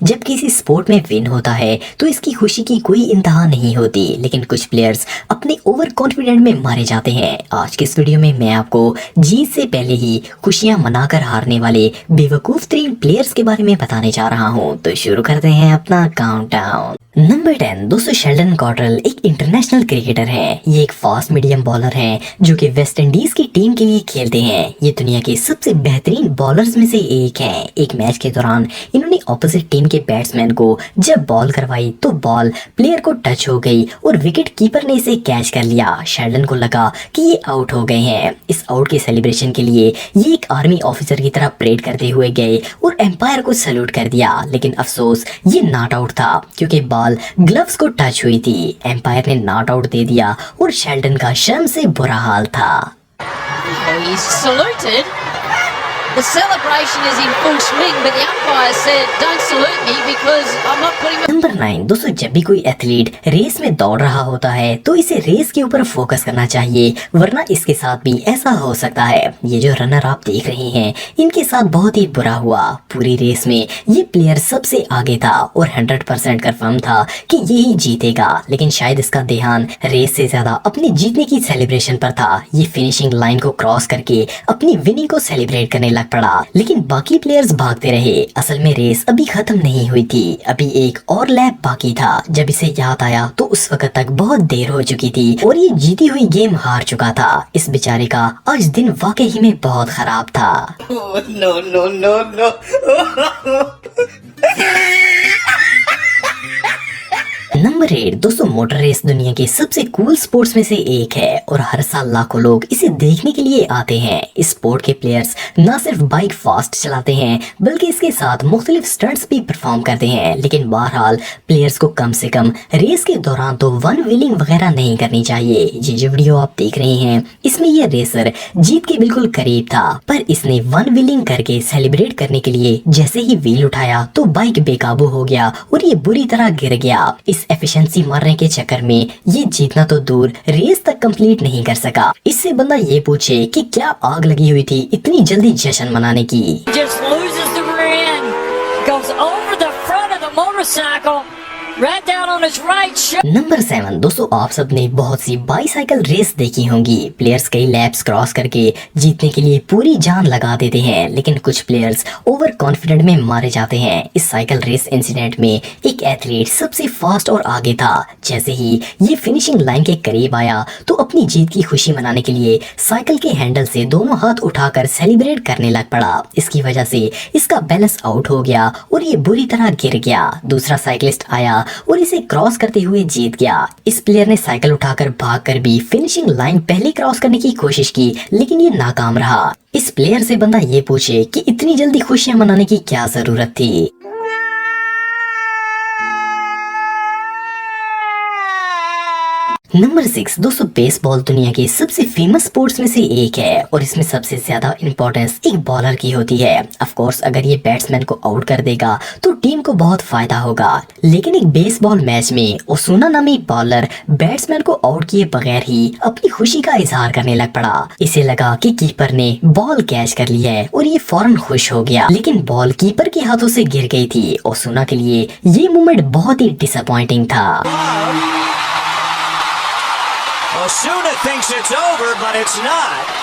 जब किसी स्पोर्ट में विन होता है तो इसकी खुशी की कोई इंतहा नहीं होती, लेकिन कुछ प्लेयर्स अपने ओवर कॉन्फिडेंट में मारे जाते हैं। आज के इस वीडियो में मैं आपको जीत से पहले ही खुशियां मनाकर हारने वाले बेवकूफ 3 प्लेयर्स के बारे में बताने जा रहा हूं। तो शुरू करते हैं अपना काउंटडाउन। नंबर 10 दोस्तों, शेल्डन कॉटरल एक इंटरनेशनल क्रिकेटर हैं। ये एक फास्ट मीडियम बॉलर हैं जो कि वेस्ट इंडीज की टीम के लिए खेलते हैं। ये दुनिया के सबसे बेहतरीन बॉलर्स में से एक हैं। एक मैच के दौरान इन्होंने ऑपोजिट टीम के बैट्समैन को जब बॉल करवाई तो बॉल प्लेयर को टच हो गई और विकेट कीपर ने इसे कैच कर लिया। शेल्डन को लगा कि ये आउट हो गए हैं। इस आउट के सेलिब्रेशन के लिए ये एक आर्मी ऑफिसर की तरह परेड करते हुए गए और एम्पायर को सैल्यूट कर दिया। लेकिन अफसोस ये नॉट आउट था क्योंकि बॉल ग्लव्स को टच हुई थी। एम्पायर ने नॉट आउट दे दिया और शेल्डन का शर्म से बुरा हाल था। He's saluted. The celebration is in full swing, but the umpire said, "Don't salute me because I'm not putting." Number 9 दोस्तों, जब भी कोई एथलीट रेस में दौड़ रहा होता है तो इसे रेस के ऊपर फोकस करना चाहिए, वरना इसके साथ भी ऐसा हो सकता है। ये जो रनर आप देख रहे हैं इनके साथ बहुत ही बुरा हुआ। पूरी रेस में ये प्लेयर सबसे आगे था और 100% कंफर्म था कि ये ही जीतेगा, लेकिन शायद इसका ध्यान रेस से ज्यादा अपने जीतने की सेलिब्रेशन पर था। ये फिनिशिंग लाइन को क्रॉस करके अपनी विनिंग को सेलिब्रेट करने लग पड़ा, लेकिन बाकी प्लेयर्स भागते रहे। असल में रेस अभी खत्म नहीं हुई थी, अभी एक और लैप बाकी था। जब इसे याद आया तो उस वक्त तक बहुत देर हो चुकी थी और ये जीती हुई गेम हार चुका था। इस बेचारे का आज दिन वाकई में बहुत खराब था। Oh, no, no, no, no. Number 8 दोस्तों, मोटर रेस दुनिया के सबसे कूल स्पोर्ट्स में से एक है और हर साल लाखों लोग इसे देखने के लिए आते हैं। इस स्पोर्ट के प्लेयर्स न सिर्फ बाइक फास्ट चलाते हैं बल्कि इसके साथ मुख्तलिफ स्टंट्स भी परफॉर्म करते हैं। लेकिन बहरहाल प्लेयर्स को कम से कम रेस के दौरान तो वन व्हीलिंग वगैरह नहीं करनी चाहिए। ये जो वीडियो आप देख रहे हैं इसमें ये रेसर जीत के बिल्कुल करीब था, पर इसने वन व्हीलिंग करके सेलिब्रेट करने के लिए जैसे ही व्हील उठाया तो बाइक बेकाबू हो गया और ये बुरी तरह गिर गया। इस एफिशिएंसी मारने के चक्कर में ये जीतना तो दूर रेस तक कंप्लीट नहीं कर सका। इससे बंदा ये पूछे कि क्या आग लगी हुई थी इतनी जल्दी जश्न मनाने की। Just loses the rear end, goes over the front of the motorcycle, right down on his right shoulder. Number 7 दोस्तों, आप सबने बहुत सी बाईसाइकिल रेस देखी होंगी। प्लेयर्स कई लैप्स क्रॉस करके जीतने के लिए पूरी जान लगा देते हैं, लेकिन कुछ प्लेयर्स ओवर कॉन्फिडेंट में मारे जाते हैं। इस साइकिल रेस इंसिडेंट में एक एथलीट सबसे फास्ट और आगे था। जैसे ही ये फिनिशिंग लाइन के करीब आया तो अपनी जीत की खुशी मनाने के लिए साइकिल के हैंडल से दोनों हाथ उठाकर सेलिब्रेट करने लग पड़ा। इसकी वजह से इसका बैलेंस आउट हो गया और ये बुरी तरह गिर गया। दूसरा साइकिलिस्ट आया और इसे क्रॉस करते हुए जीत गया। इस प्लेयर ने साइकिल उठाकर भागकर भी फिनिशिंग लाइन पहले क्रॉस करने की कोशिश की, लेकिन ये नाकाम रहा। इस प्लेयर से बंदा ये पूछे कि इतनी जल्दी खुशियां मनाने की क्या जरूरत थी। नंबर 6 दोस्तों, बेसबॉल दुनिया के सबसे फेमस स्पोर्ट्स में से एक है और इसमें सबसे ज्यादा इंपॉर्टेंस एक बॉलर की होती है। ऑफ कोर्स अगर ये बैट्समैन को आउट कर देगा तो टीम को बहुत फायदा होगा, लेकिन एक बेसबॉल मैच में ओसुना नामी बॉलर बैट्समैन को आउट किए बगैर ही अपनी खुशी का इजहार करने लग पड़ा। इसे लगा कि कीपर ने बॉल कैच कर लिया है और ये फौरन खुश हो गया, लेकिन बॉल कीपर के हाथों से गिर गई थी। ओसुना के लिए ये मोमेंट बहुत ही डिसअपॉइंटिंग था। Osuna thinks it's over, but it's not.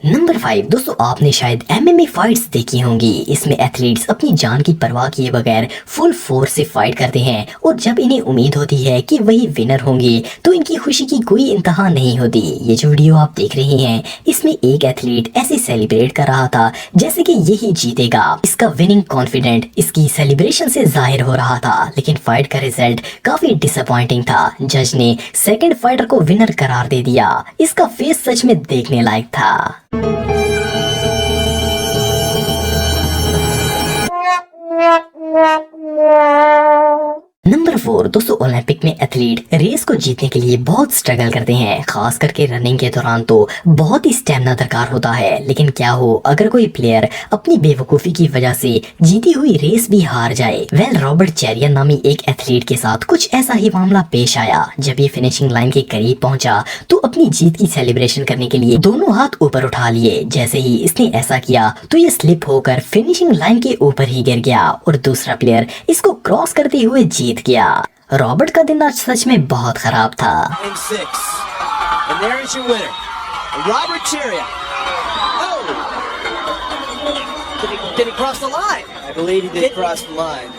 Number 5 दोस्तों, आपने शायद एमएमए फाइट्स देखी होंगी। इसमें एथलीट्स अपनी जान की परवाह किए बगैर फुल फोर्स से फाइट करते हैं और जब इन्हें उम्मीद होती है कि वही विनर होंगे तो इनकी खुशी की कोई इंतहा नहीं होती। ये जो वीडियो आप देख रहे हैं इसमें एक एथलीट ऐसे सेलिब्रेट कर रहा था जैसे कि यही जीतेगा। इसका विनिंग कॉन्फिडेंट इसकी सेलिब्रेशन से जाहिर हो रहा था, लेकिन फाइट का रिजल्ट काफी डिसअपॉइंटिंग था। जज ने सेकंड फाइटर को विनर करार दे दिया। इसका फेस सच में देखने लायक था। नंबर 4 दोस्तों ओलंपिक में एथलीट रेस को जीतने के लिए बहुत स्ट्रगल करते हैं, खास करके रनिंग के दौरान तो बहुत ही स्टेमिना दरकार होता है। लेकिन क्या हो अगर कोई प्लेयर अपनी बेवकूफी की वजह से जीती हुई रेस भी हार जाए। रॉबर्ट चेरियन नामी एक एथलीट के साथ कुछ ऐसा ही मामला पेश आया। जब ये फिनिशिंग लाइन के करीब पहुंचा तो अपनी जीत की सेलिब्रेशन करने के लिए दोनों हाथ ऊपर उठा लिए। जैसे ही इसने ऐसा किया तो ये स्लिप होकर फिनिशिंग लाइन के ऊपर ही गिर गया और दूसरा प्लेयर इसको क्रॉस करते हुए जीत गया। रॉबर्ट का दिन आज सच में बहुत खराब था। in 6. And there is your winner, Robert Cheria. Oh! Did he cross the line? I believe he did cross the line.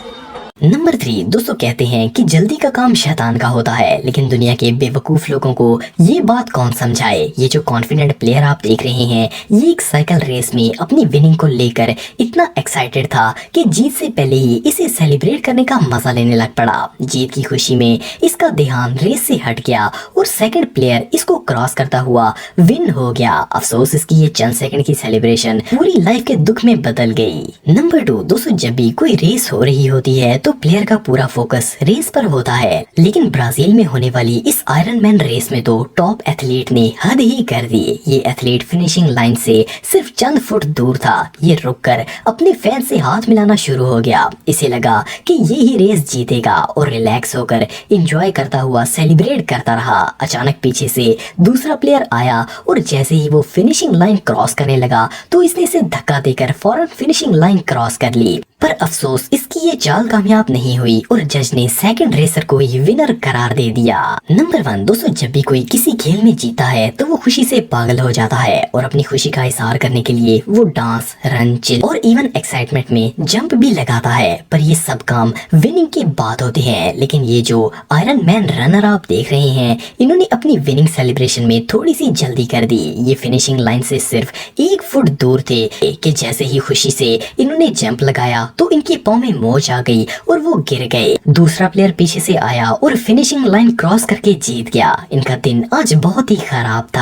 Number 3 दोस्तों कहते हैं कि जल्दी का काम शैतान का होता है, लेकिन दुनिया के बेवकूफ लोगों को ये बात कौन समझाए। ये जो कॉन्फिडेंट प्लेयर आप देख रहे हैं ये एक साइकिल रेस में अपनी विनिंग को लेकर इतना एक्साइटेड था कि जीत से पहले ही इसे सेलिब्रेट करने का मजा लेने लग पड़ा। जीत की खुशी में इसका ध्यान रेस से हट गया और सेकंड प्लेयर इसको क्रॉस करता हुआ विन हो गया। अफसोस इसकी ये चंद सेकंड की सेलिब्रेशन पूरी लाइफ के दुख में बदल गई। नंबर 2 दोस्तों जब भी कोई रेस हो रही होती है तो प्लेयर का पूरा फोकस रेस पर होता है, लेकिन ब्राजील में होने वाली इस आयरन मैन रेस में तो टॉप एथलीट ने हद ही कर दी। ये एथलीट फिनिशिंग लाइन से सिर्फ चंद फुट दूर था। ये रुककर अपने फैन से हाथ मिलाना शुरू हो गया। इसे लगा कि ये ही रेस जीतेगा और रिलैक्स होकर एंजॉय करता हुआ सेलिब्रेट करता रहा। अचानक पीछे से दूसरा प्लेयर आया और जैसे ही वो फिनिशिंग लाइन क्रॉस करने लगा तो इसने इसे धक्का देकर फौरन फिनिशिंग लाइन क्रॉस कर ली। पर अफसोस इसकी ये चाल कामयाब नहीं हुई और जज ने सेकंड रेसर को ही विनर करार दे दिया। नंबर 1 दोस्तों जब भी कोई किसी खेल में जीता है तो वो खुशी से पागल हो जाता है और अपनी खुशी का इजहार करने के लिए वो डांस, रन, चिल और इवन एक्साइटमेंट में जंप भी लगाता है। पर ये सब काम विनिंग के बाद होते हैं। लेकिन ये जो आयरन मैन रनर आप देख रहे हैं इन्होंने अपनी विनिंग सेलिब्रेशन में थोड़ी सी जल्दी कर दी। ये फिनिशिंग लाइन से सिर्फ 1 फुट दूर थे कि जैसे ही खुशी से इन्होंने जंप लगाया तो इनके पाँव में मोच आ गई और वो गिर गए। दूसरा प्लेयर पीछे से आया और फिनिशिंग लाइन क्रॉस करके जीत गया। इनका दिन आज बहुत ही खराब था।